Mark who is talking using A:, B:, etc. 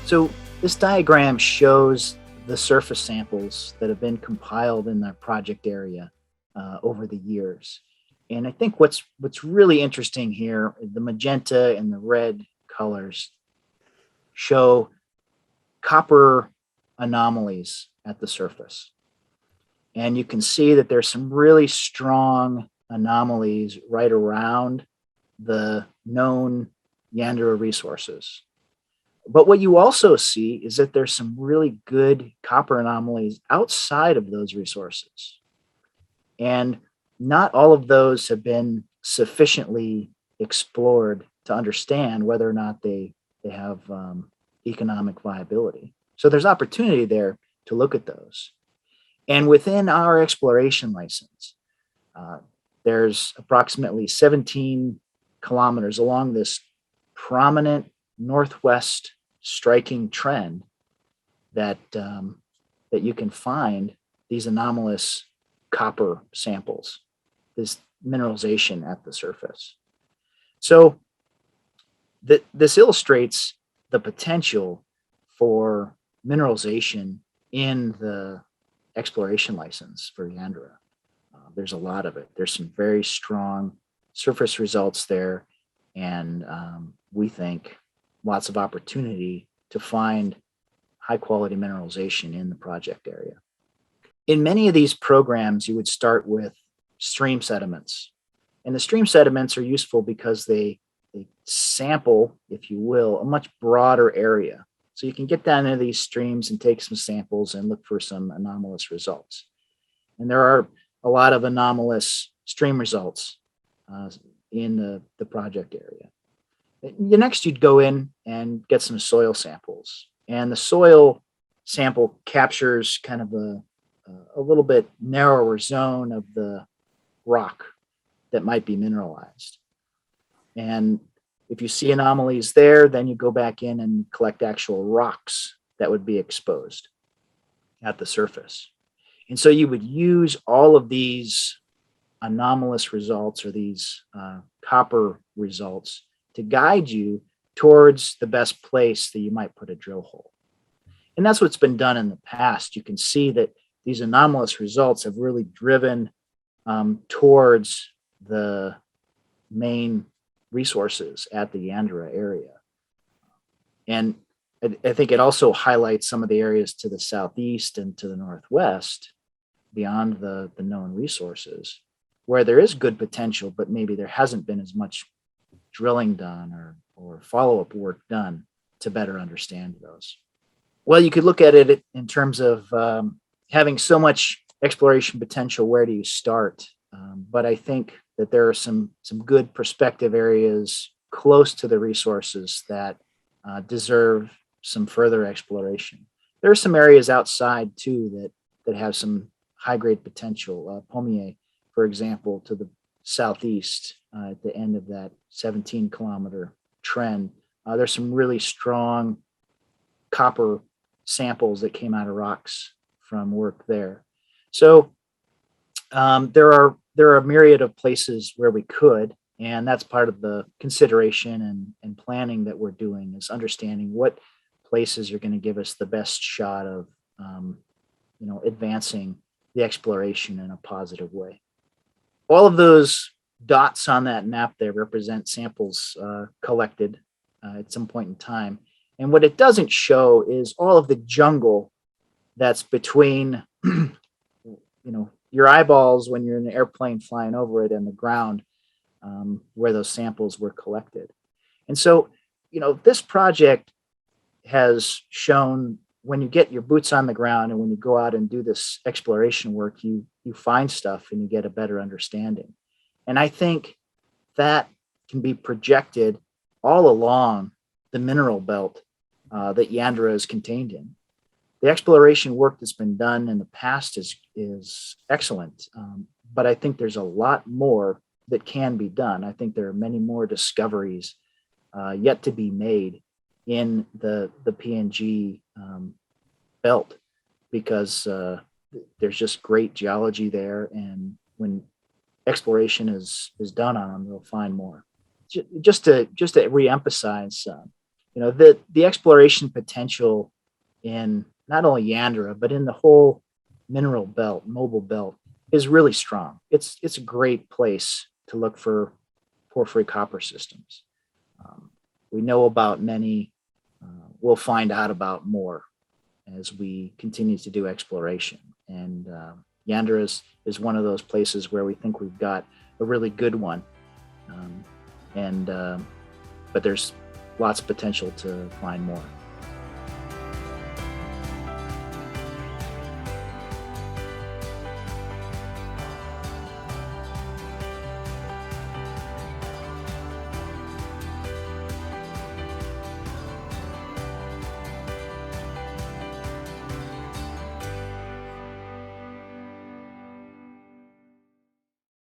A: So this diagram shows the surface samples that have been compiled in the project area over the years. And I think what's really interesting here, the magenta and the red colors show copper anomalies at the surface. And you can see that there's some really strong anomalies right around the known Yandera resources. But what you also see is that there's some really good copper anomalies outside of those resources. And not all of those have been sufficiently explored to understand whether or not they have economic viability. So there's opportunity there to look at those. And within our exploration license, uh, there's approximately 17 kilometers along this prominent northwest striking trend that you can find these anomalous copper samples, this mineralization at the surface. So this illustrates the potential for mineralization in the exploration license for Yandera. There's a lot of it. There's some very strong surface results there, and we think lots of opportunity to find high quality mineralization in the project area. In many of these programs, you would start with stream sediments. And the stream sediments are useful because they sample, if you will, a much broader area. So you can get down into these streams and take some samples and look for some anomalous results. And there are a lot of anomalous stream results in the project area. Next, you'd go in and get some soil samples. And the soil sample captures kind of a little bit narrower zone of the rock that might be mineralized. And if you see anomalies there, then you go back in and collect actual rocks that would be exposed at the surface. And so you would use all of these anomalous results or these copper results to guide you towards the best place that you might put a drill hole. And that's what's been done in the past. You can see that these anomalous results have really driven towards the main resources at the Yandera area. And I think it also highlights some of the areas to the southeast and to the northwest beyond the known resources where there is good potential, but maybe there hasn't been as much drilling done or follow-up work done to better understand those. Well, you could look at it in terms of having so much exploration potential, where do you start? But I think that there are some good prospective areas close to the resources that deserve some further exploration. There are some areas outside too that have some high-grade potential. Pommier, for example, to the southeast at the end of that 17-kilometer trend. There's some really strong copper samples that came out of rocks from work there. So there are a myriad of places where we could, and that's part of the consideration and planning that we're doing, is understanding what places are going to give us the best shot of advancing the exploration in a positive way. All of those dots on that map there represent samples collected at some point in time. And what it doesn't show is all of the jungle that's between your eyeballs when you're in an airplane flying over it and the ground where those samples were collected. And so, this project has shown when you get your boots on the ground and when you go out and do this exploration work, you find stuff and you get a better understanding. And I think that can be projected all along the mineral belt that Yandera is contained in. The exploration work that's been done in the past is excellent, but I think there's a lot more that can be done. I think there are many more discoveries yet to be made in the PNG belt, because there's just great geology there, and when exploration is done on them, they'll find more. Just to reemphasize, The exploration potential in not only Yandera, but in the whole mineral belt, mobile belt, is really strong. It's a great place to look for porphyry copper systems. Um, we know about many. We'll find out about more as we continue to do exploration. And Yandera is one of those places where we think we've got a really good one. Um, and But there's lots of potential to find more.